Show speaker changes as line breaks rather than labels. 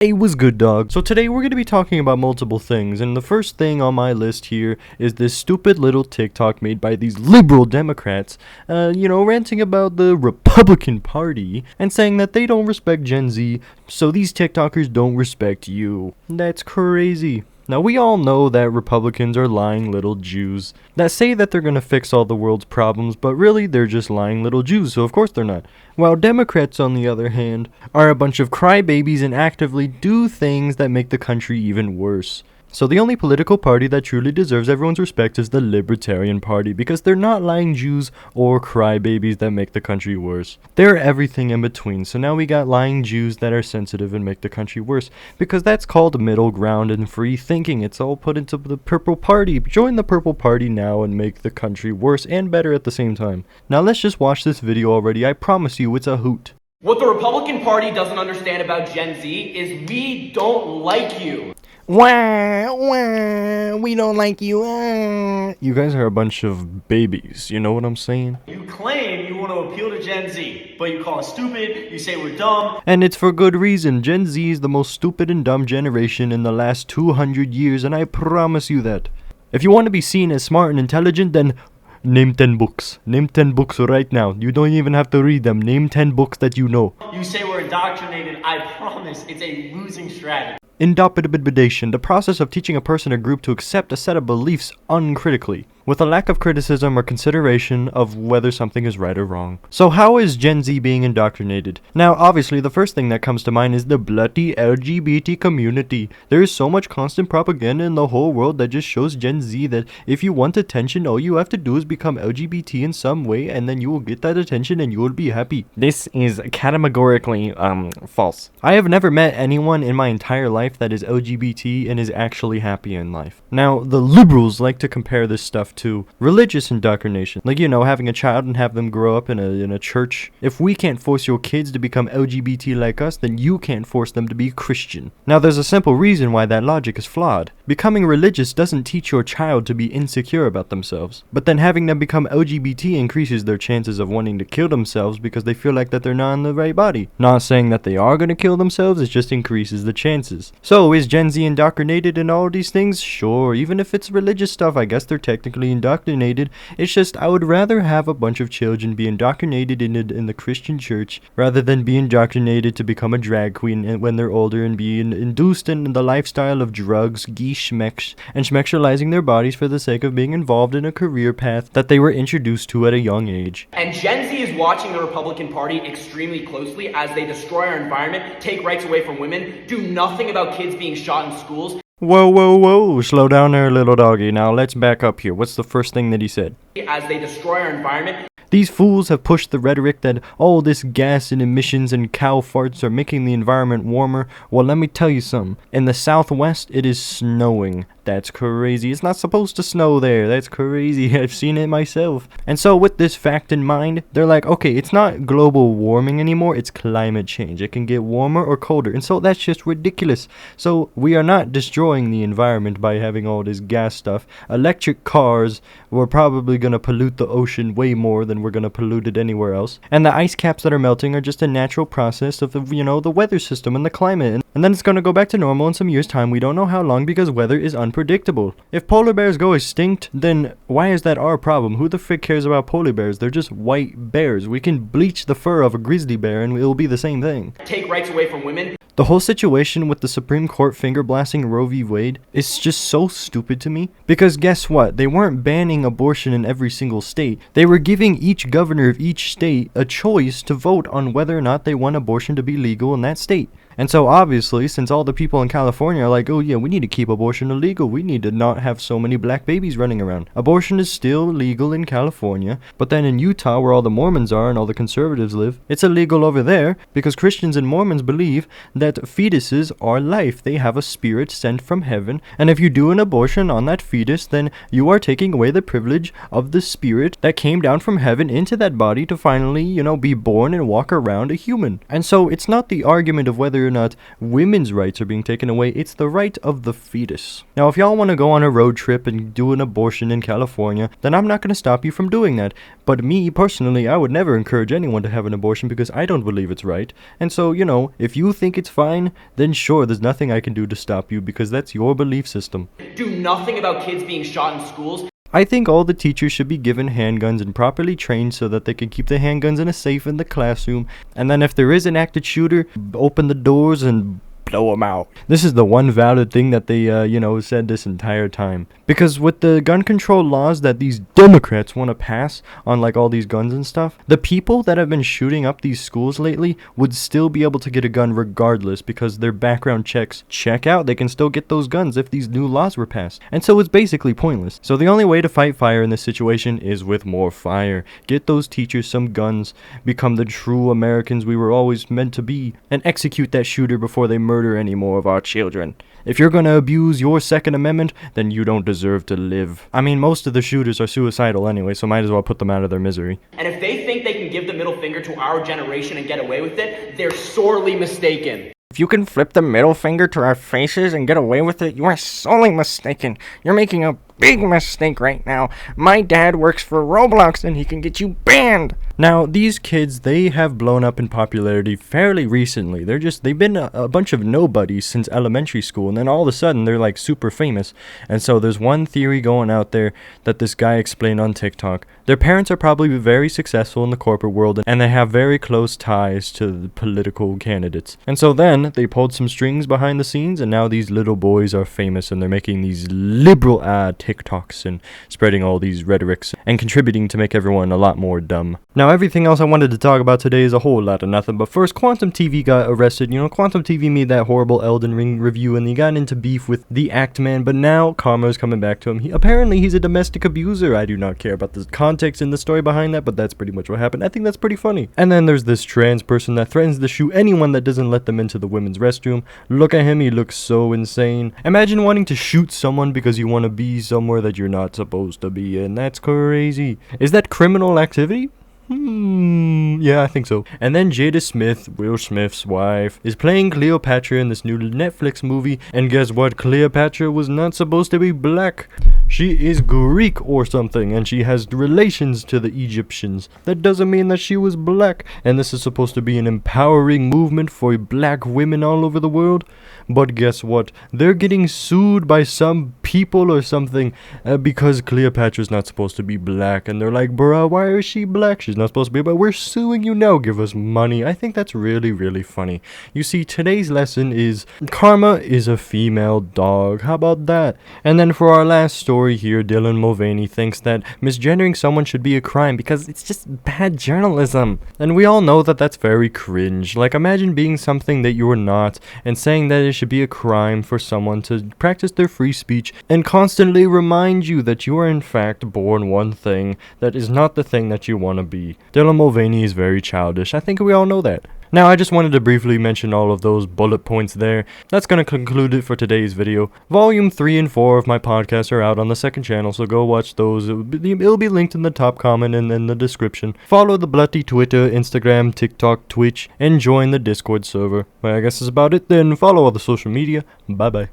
Hey, what's good, dog? So today we're going to be talking about multiple things, and the first thing on my list here is this stupid little TikTok made by these liberal Democrats, ranting about the Republican Party and saying that they don't respect Gen Z, so these TikTokers don't respect you. That's crazy. Now, we all know that Republicans are lying little Jews that say that they're gonna fix all the world's problems, but really they're just lying little Jews, so of course they're not. While Democrats, on the other hand, are a bunch of crybabies and actively do things that make the country even worse. So the only political party that truly deserves everyone's respect is the Libertarian Party, because they're not lying Jews or crybabies that make the country worse. They're everything in between, so now we got lying Jews that are sensitive and make the country worse, because that's called middle ground and free thinking. It's all put into the Purple Party. Join the Purple Party now and make the country worse and better at the same time. Now let's just watch this video already. I promise you it's a hoot.
What the Republican Party doesn't understand about Gen Z is we don't like you.
Wah, wah, we don't like you. You guys are a bunch of babies, you know what I'm saying?
You claim you want to appeal to Gen Z, but you call us stupid, you say we're dumb.
And it's for good reason. Gen Z is the most stupid and dumb generation in the last 200 years, and I promise you that. If you want to be seen as smart and intelligent, then name 10 books. Name 10 books right now. You don't even have to read them. Name 10 books that you know.
You say we're indoctrinated. I promise it's a losing strategy.
Indoctrination, the process of teaching a person or group to accept a set of beliefs uncritically, with a lack of criticism or consideration of whether something is right or wrong. So how is Gen Z being indoctrinated? Now, obviously, the first thing that comes to mind is the bloody LGBT community. There is so much constant propaganda in the whole world that just shows Gen Z that if you want attention, all you have to do is become LGBT in some way, and then you will get that attention and you will be happy. This is categorically, false. I have never met anyone in my entire life that is LGBT and is actually happy in life. Now, the liberals like to compare this stuff to religious indoctrination. Like, having a child and have them grow up in a church. If we can't force your kids to become LGBT like us, then you can't force them to be Christian. Now, there's a simple reason why that logic is flawed. Becoming religious doesn't teach your child to be insecure about themselves. But then having them become LGBT increases their chances of wanting to kill themselves because they feel like that they're not in the right body. Not saying that they are going to kill themselves, it just increases the chances. So, is Gen Z indoctrinated in all these things? Sure, even if it's religious stuff, I guess they're technically indoctrinated. It's just, I would rather have a bunch of children be indoctrinated in the Christian church rather than be indoctrinated to become a drag queen when they're older and be induced in the lifestyle of drugs, schmecks, and schmexualizing their bodies for the sake of being involved in a career path that they were introduced to at a young age.
And Gen Z is watching the Republican Party extremely closely as they destroy our environment, take rights away from women, do nothing about kids being shot in schools.
Whoa, slow down there, little doggy. Now let's back up here. What's the first thing that he said?
As they destroy our environment.
These fools have pushed the rhetoric that all this gas and emissions and cow farts are making the environment warmer. Well, let me tell you something. In the Southwest, it is snowing. That's crazy. It's not supposed to snow there. That's crazy. I've seen it myself. And so with this fact in mind, they're like, okay, it's not global warming anymore. It's climate change. It can get warmer or colder. And so that's just ridiculous. So we are not destroying the environment by having all this gas stuff. Electric cars were probably going to pollute the ocean way more than we're going to pollute it anywhere else. And the ice caps that are melting are just a natural process of the weather system and the climate. And then it's going to go back to normal in some years' time. We don't know how long because weather is unpredictable. If polar bears go extinct, then why is that our problem? Who the frick cares about polar bears? They're just white bears. We can bleach the fur of a grizzly bear and it'll be the same thing.
Take rights away from women.
The whole situation with the Supreme Court finger blasting Roe v. Wade is just so stupid to me. Because guess what? They weren't banning abortion in every single state. They were giving each governor of each state a choice to vote on whether or not they want abortion to be legal in that state. And so obviously, since all the people in California are like, oh yeah, we need to keep abortion illegal, we need to not have so many black babies running around. Abortion is still legal in California, but then in Utah, where all the Mormons are and all the conservatives live, it's illegal over there because Christians and Mormons believe that fetuses are life. They have a spirit sent from heaven, and if you do an abortion on that fetus, then you are taking away the privilege of the spirit that came down from heaven into that body to finally, be born and walk around a human. And so it's not the argument of whether or or not women's rights are being taken away. It's the right of the fetus. Now, if y'all want to go on a road trip and do an abortion in California, then I'm not going to stop you from doing that. But me, personally, I would never encourage anyone to have an abortion because I don't believe it's right. And so, if you think it's fine, then sure, there's nothing I can do to stop you because that's your belief system.
Do nothing about kids being shot in schools.
I think all the teachers should be given handguns and properly trained so that they can keep the handguns in a safe in the classroom. And then if there is an active shooter, open the doors and blow them out. This is the one valid thing that they, said this entire time. Because with the gun control laws that these Democrats want to pass on, like, all these guns and stuff, the people that have been shooting up these schools lately would still be able to get a gun regardless because their background checks check out. They can still get those guns if these new laws were passed. And so it's basically pointless. So the only way to fight fire in this situation is with more fire. Get those teachers some guns, become the true Americans we were always meant to be, and execute that shooter before they murder any more of our children. If you're gonna abuse your Second Amendment, then you don't deserve to live. I mean, most of the shooters are suicidal anyway, so might as well put them out of their misery.
And if they think they can give the middle finger to our generation and get away with it, they're sorely mistaken.
If you can flip the middle finger to our faces and get away with it, you are sorely mistaken. You're making a big mistake right now. My dad works for Roblox and he can get you banned.
Now, these kids, they have blown up in popularity fairly recently. They've been a bunch of nobodies since elementary school, and then all of a sudden, they're like super famous. And so there's one theory going out there that this guy explained on TikTok. Their parents are probably very successful in the corporate world, and they have very close ties to the political candidates. And so then, they pulled some strings behind the scenes, and now these little boys are famous, and they're making these liberal TikToks and spreading all these rhetorics and contributing to make everyone a lot more dumb. Now, everything else I wanted to talk about today is a whole lot of nothing, but first, Quantum TV got arrested. Quantum TV made that horrible Elden Ring review, and he got into beef with the Act Man, but now karma is coming back to him. Apparently, he's a domestic abuser. I do not care about the context and the story behind that, but that's pretty much what happened. I think that's pretty funny. And then there's this trans person that threatens to shoot anyone that doesn't let them into the women's restroom. Look at him, he looks so insane. Imagine wanting to shoot someone because you want to be somewhere that you're not supposed to be in. That's crazy. Is that criminal activity? Yeah, I think so. And then Jada Smith, Will Smith's wife, is playing Cleopatra in this new Netflix movie, and guess what? Cleopatra was not supposed to be black. She is Greek or something, and she has relations to the Egyptians. That doesn't mean that she was black, and this is supposed to be an empowering movement for black women all over the world. But guess what? They're getting sued by some people or something because Cleopatra's not supposed to be black, and they're like, bruh, why is she black? She's not supposed to be, but we're suing you now. Give us money. I think that's really, really funny. You see, today's lesson is karma is a female dog. How about that? And then for our last story here, Dylan Mulvaney thinks that misgendering someone should be a crime because it's just bad journalism. And we all know that that's very cringe. Like, imagine being something that you're not and saying that it should be a crime for someone to practice their free speech and constantly remind you that you are in fact born one thing that is not the thing that you want to be. Dylan Mulvaney is very childish. I think we all know that. Now, I just wanted to briefly mention all of those bullet points there. That's going to conclude it for today's video. Volume 3 and 4 of my podcast are out on the second channel, so go watch those. It'll be linked in the top comment and in the description. Follow the Bloody Twitter, Instagram, TikTok, Twitch, and join the Discord server. Well, I guess that's about it then. Follow all the social media. Bye-bye.